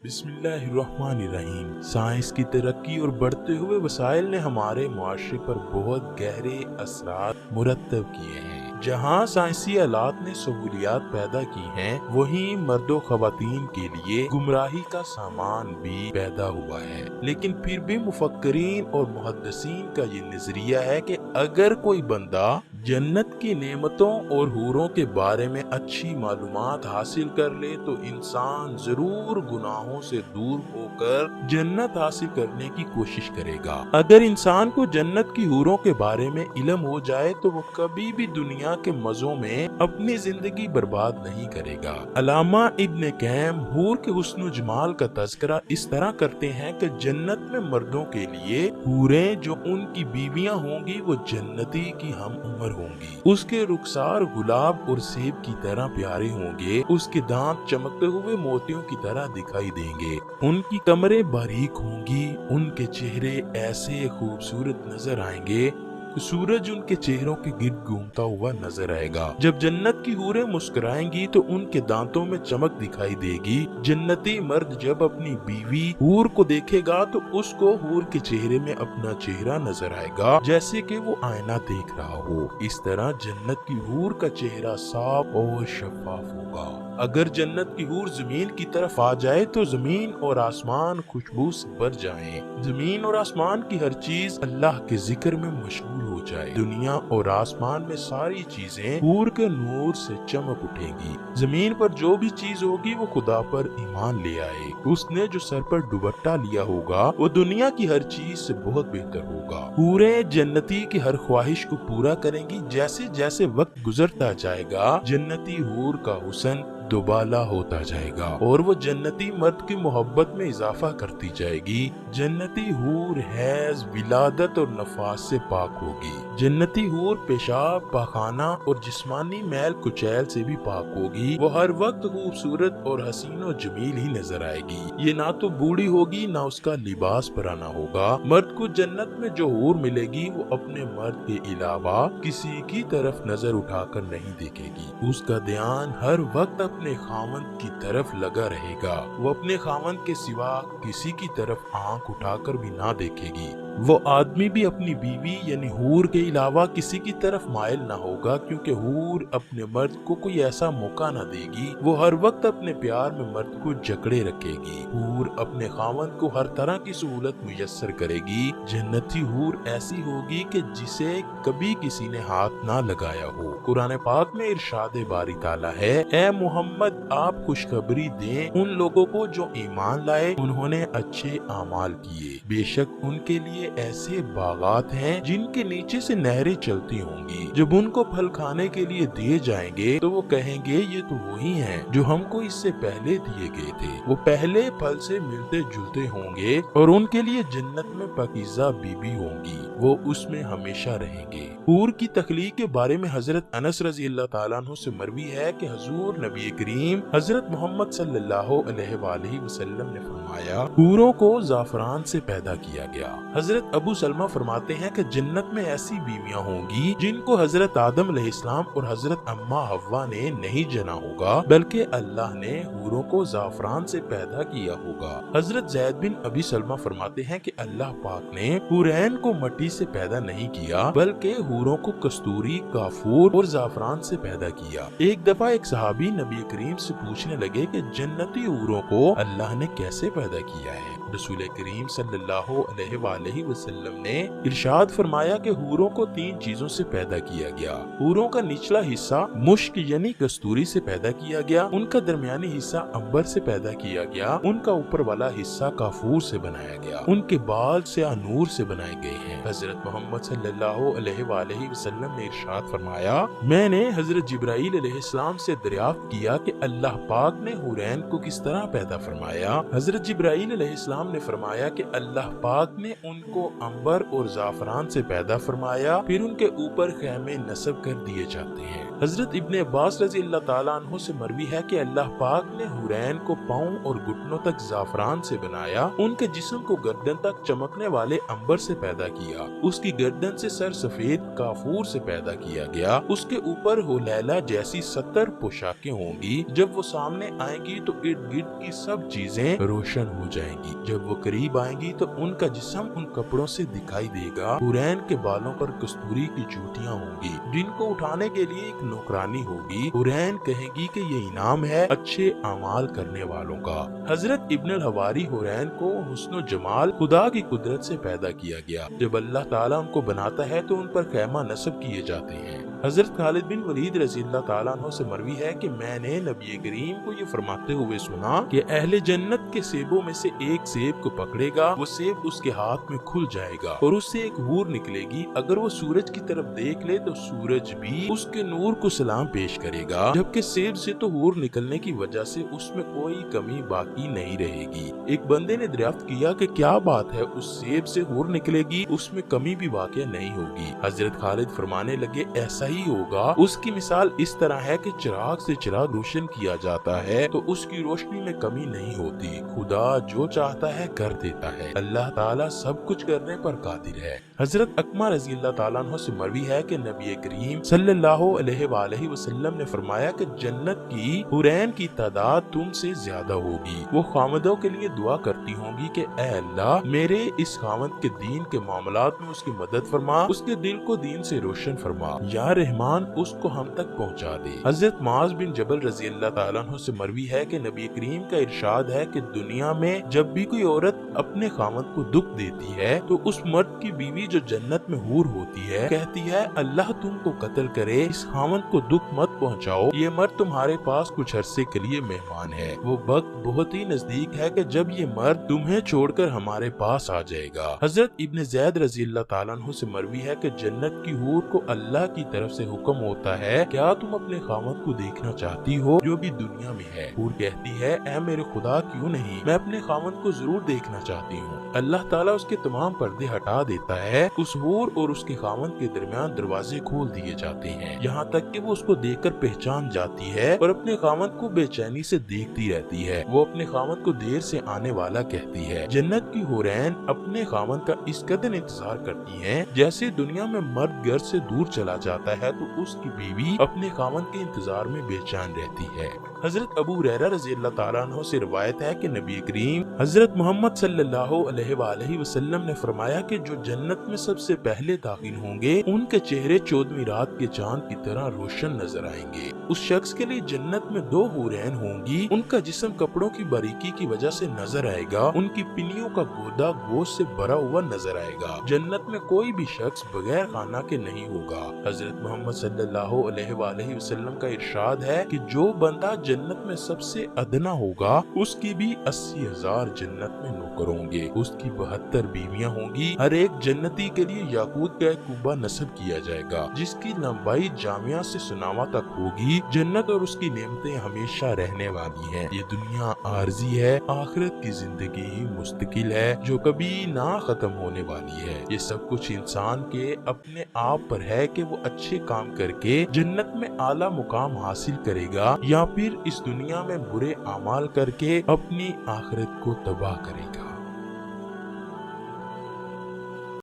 बिस्मिल्लाहिर्रहमानिर्रहीम। साइंस की तरक्की और बढ़ते हुए वसाइल ने हमारे मुआशरे पर बहुत गहरे असरात मुरतब किए हैं। जहाँ साइंसी आलात ने सहूलियात पैदा की हैं, वहीं मर्दो ख़वातीन के लिए गुमराही का सामान भी पैदा हुआ है। लेकिन फिर भी मुफक्करीन और मुहद्दिसीन का ये नजरिया है कि अगर कोई बंदा जन्नत की नेमतों और हूरों के बारे में अच्छी मालूमात हासिल कर ले तो इंसान जरूर गुनाहों से दूर होकर जन्नत हासिल करने की कोशिश करेगा। अगर इंसान को जन्नत की हूरों के बारे में इल्म हो जाए तो वो कभी भी दुनिया के मजों में अपनी जिंदगी बर्बाद नहीं करेगा। अल्लामा इब्न कैम हूर के हुस्न व जमाल का तज़किरा इस तरह करते हैं कि जन्नत में मर्दों के लिए हूरें जो उनकी बीवियां होंगी वो जन्नती की हम उम्र होंगी। उसके रुखसार गुलाब और सेब की तरह प्यारे होंगे, उसके दांत चमकते हुए मोतियों की तरह दिखाई देंगे, उनकी कमरें बारीक होंगी, उनके चेहरे ऐसे खूबसूरत नजर आएंगे, सूरज उनके चेहरों के गिर्द घूमता हुआ नजर आएगा। जब जन्नत की हूरें मुस्कुराएंगी तो उनके दांतों में चमक दिखाई देगी। जन्नती मर्द जब अपनी बीवी हूर को देखेगा तो उसको हूर के चेहरे में अपना चेहरा नजर आएगा, जैसे कि वो आईना देख रहा हो। इस तरह जन्नत की हूर का चेहरा साफ और शफाफ होगा। अगर जन्नत की हूर जमीन की तरफ आ जाए तो जमीन और आसमान खुशबू से भर जाएं। जमीन और आसमान की हर चीज अल्लाह के जिक्र में मशगूल हो जाए। दुनिया और आसमान में सारी चीजें हूर के नूर से चमक उठेंगी। जमीन पर जो भी चीज होगी वो खुदा पर ईमान ले आए। उसने जो सर पर दुपट्टा लिया होगा वो दुनिया की हर चीज से बहुत बेहतर होगा। हूरें जन्नती की हर ख्वाहिश को पूरा करेंगी। जैसे जैसे वक्त गुजरता जाएगा जन्नती हूर का हुस्न दुबाला होता जाएगा और वो जन्नती मर्द की मोहब्बत में इजाफा करती जाएगी। जन्नती हूर हैज, विलादत और नफास से पाक होगी। जन्नती हूर पेशाब, पाखाना और जिस्मानी मैल कुचैल से भी पाक होगी। वो हर वक्त खूबसूरत और हसीन और जमील ही नजर आएगी। ये ना तो बूढ़ी होगी ना उसका लिबास पुराना होगा। मर्द को जन्नत में जो हूर मिलेगी वो अपने मर्द के अलावा किसी की तरफ नजर उठाकर नहीं देखेगी। उसका ध्यान हर वक्त अपने खामंद की तरफ लगा रहेगा। वो अपने खामंद के सिवा किसी की तरफ आंख उठाकर भी ना देखेगी। वो आदमी भी अपनी बीवी यानी हूर के अलावा किसी की तरफ माइल ना होगा, क्योंकि हूर अपने मर्द को कोई ऐसा मौका ना देगी। वो हर वक्त अपने प्यार में मर्द को जकड़े रखेगी। हूर अपने खामंद को हर तरह की सहूलत मुयस्सर करेगी। जन्नती हूर ऐसी होगी कि जिसे कभी किसी ने हाथ ना लगाया हो। कुरान पाक में इरशाद बारी ताला है, ए मोहम्मद आप खुशखबरी दें उन लोगों को जो ईमान लाए, उन्होंने अच्छे आमाल किए। बेशक उनके लिए ऐसे बागात हैं जिनके नीचे से नहरें चलती होंगी। जब उनको फल खाने के लिए दिए जाएंगे तो वो कहेंगे ये तो वही हैं जो हमको इससे पहले दिए गए थे। वो पहले फल से मिलते जुलते होंगे और उनके लिए जन्नत में पाकीज़ा बीबी होंगी। वो उसमें हमेशा रहेंगे। हूर की तख्लीक के बारे में हजरत अनस रज़ी अल्लाह ताला अन्हु से मरवी है कि हुजूर नबी करीम हजरत मोहम्मद सल्लल्लाहु अलैहि वसल्लम ने फरमाया, हूरों को ज़ाफ़रान से पैदा किया गया। हजरत अबू सलमा फरमाते हैं कि जन्नत में ऐसी बीवियां होंगी जिनको हजरत आदम अलैहिस्सलाम और हजरत अम्मा हव्वा ने नहीं जना होगा, बल्कि अल्लाह ने हूरों को ज़ाफ़रान से पैदा किया होगा। हजरत ज़ैद बिन अबी सलमा फरमाते हैं कि अल्लाह पाक ने हुरैन को मट्टी से पैदा नहीं किया, बल्कि हूरों को कस्तूरी, काफूर और ज़ाफ़रान से पैदा किया। एक दफा एक सहाबी नबी करीम से पूछने लगे कि जन्नती हूरों को अल्लाह ने कैसे पैदा किया है। रसूल करीम सल्लल्लाहु अलैहि वसल्लम ने इरशाद फरमाया कि हूरों को 3 चीजों से पैदा किया गया। हूरों का निचला हिस्सा मुश्क यानी कस्तूरी से पैदा किया गया, उनका दरमियानी हिस्सा अंबर से पैदा किया गया, उनका ऊपर वाला हिस्सा काफूर से बनाया गया, उनके बाल से अनूर से बनाए गए हैं। हजरत मोहम्मद सल्लल्लाहु अलैहि वसल्लम ने इरशाद फरमाया, मैंने हजरत जिब्राईल अलैहिस्सलाम से दरियाफ्त किया कि अल्लाह पाक ने हुरैन को किस तरह पैदा फरमाया। हजरत जिब्राईल अलैहिस्सलाम ने फरमाया कि अल्लाह पाक ने उनको अंबर और ज़ाफ़रान से पैदा फरमाया, फिर उनके ऊपर खैमे नस्ब कर दिए जाते हैं। हजरत इब्ने अब्बास रजी अल्लाह ताला अन्हु से मरवी है कि अल्लाह पाक ने हुरैन को पाँव और घुटनों तक जाफरान से बनाया, उनके जिस्म को गर्दन तक चमकने वाले अंबर से पैदा किया, उसकी गर्दन से सर सफेद काफूर से पैदा किया गया, उसके ऊपर हुलैला जैसी 70 पोशाकें होंगी, जब वो सामने आएंगी तो इर्द गिर्द की सब चीजें रोशन हो जाएंगी, जब वो करीब आएंगी तो उनका जिस्म उन कपड़ों से दिखाई देगा, हुरैन के बालों पर कस्तूरी की चोटियां होंगी, जिनको उठाने के लिए एक नौकरानी होगी, हुरैन कहेगी कि ये इनाम है अच्छे अमाल करने वालों का। हजरत इब्न हवारी हुरैन को हुस्न जमाल खुदा की कुदरत से पैदा किया गया, जब अल्लाह ताला उनको बनाता है तो उन पर खैमा नस्ब किए जाते हैं। हजरत खालिद बिन वलीद रज़ी अल्लाह ताला अन्हु से मरवी है कि मैंने नबी करीम को ये फरमाते हुए सुना कि अहले जन्नत के सेबों में से एक सेब को पकड़ेगा, वो सेब उसके हाथ में खुल जाएगा और उससे एक हूर निकलेगी, अगर वो सूरज की तरफ देख ले तो सूरज भी उसके नूर को सलाम पेश करेगा, जबकि सेब से तो हूर निकलने की वजह से उसमें कोई कमी बाकी नहीं रहेगी। एक बंदे ने दरियाफ्त किया कि क्या बात है, उस सेब से हूर निकलेगी, उसमें कमी भी वाक़ई नहीं होगी। हजरत खालिद फरमाने लगे, ऐसा ही होगा। उसकी मिसाल इस तरह है कि चिराग से चिराग रोशन किया जाता है तो उसकी रोशनी में कमी नहीं होती। खुदा जो चाहता है कर देता है, अल्लाह ताला सब कुछ करने पर कादिर है। हजरत अकमा रज़ी अल्लाह ताला अन्हु से मरवी है कि नबी करीम सल्लल्लाहु अलैहि वसल्लम ने फरमाया कि जन्नत की हुरैन की तादाद तुमसे ज्यादा होगी। वो खामदों के लिए दुआ करती होंगी कि ऐ अल्लाह मेरे इस खामद के दीन के मामलात में उसकी मदद फरमा, उसके दिल को दीन से रोशन फरमा, या रहमान उसको हम तक पहुंचा दे। हजरत माज बिन जबल रजी अल्लाह ताला अन्हु से मरवी है कि नबी करीम का इरशाद है कि दुनिया में जब भी कोई औरत अपने खामद को दुख देती है तो उस मर्द की बीवी जो जन्नत में हूर होती है कहती है, अल्लाह तुमको कत्ल करे, इस खामद को दुख मत पहुंचाओ, ये मर्द तुम्हारे पास कुछ अरसे के लिए मेहमान है। वो वक्त बहुत ही नजदीक है कि जब ये मर्द तुम्हें छोड़कर हमारे पास आ जाएगा। हजरत इब्न ज़ैद रजी अल्लाह ताला अन्हु से मरवी है कि जन्नत की हूर को अल्लाह की तरफ से हुक्म होता है, क्या तुम अपने खामद को देखना चाहती हो जो भी दुनिया में है? हूर कहती है, ऐ मेरे खुदा क्यों नहीं, मैं अपने खामद को जरूर देखना चाहती हूँ। अल्लाह ताला उसके तमाम पर्दे हटा देता है, उस हूर और उसके खामद के दरमियान दरवाजे खोल दिए जाते हैं, यहाँ तक कि वो उसको देखकर पहचान जाती है और अपने खामद को बेचैनी से देखती रहती है। वो अपने खामद को देर से आने वाला कहती है। जन्नत की हुरैन अपने खामद का इस कदर इंतजार करती हैं जैसे दुनिया में मर्द घर से दूर चला जाता है तो उसकी बीवी अपने खामद के इंतजार में बेचैन रहती है। हजरत अबू हुरैरा रज़ी अल्लाह ताला अन्हु से रिवायत है कि नबी करीम हजरत मोहम्मद सल्लल्लाहु अलैहि वसल्लम ने फरमाया कि जो जन्नत में सबसे पहले दाखिल होंगे उनके चेहरे 14वीं रात के चांद की तरह रोशन नजर आएंगे। उस शख्स के लिए जन्नत में 2 हुरैन होंगी, उनका जिस्म कपड़ों की बारीकी की वजह से नजर आएगा, उनकी पिनियों का गोदा गोश्त से भरा हुआ नजर आएगा। जन्नत में कोई भी शख्स बगैर खाना के नहीं होगा। हजरत मोहम्मद सल्लल्लाहु अलैहि वसल्लम का इरशाद है कि जो बंदा जन्नत में सबसे अदना होगा उसकी भी 80,000 जन्नत में नौकर होंगे, उसकी 72 बीवियां होंगी, हर एक जन्नती के लिए याकूत का एक कुब्बा नस्ब किया जाएगा जिसकी लंबाई जामिया से सुनामा तक होगी। जन्नत और उसकी नेमतें हमेशा रहने वाली हैं। ये दुनिया आर्जी है, आखिरत की जिंदगी ही मुस्तकिल है जो कभी ना खत्म होने वाली है। ये सब कुछ इंसान के अपने आप पर है कि वो अच्छे काम करके जन्नत में आला मुकाम हासिल करेगा या फिर इस दुनिया में बुरे अमाल करके अपनी आखिरत को तबाह करेगा।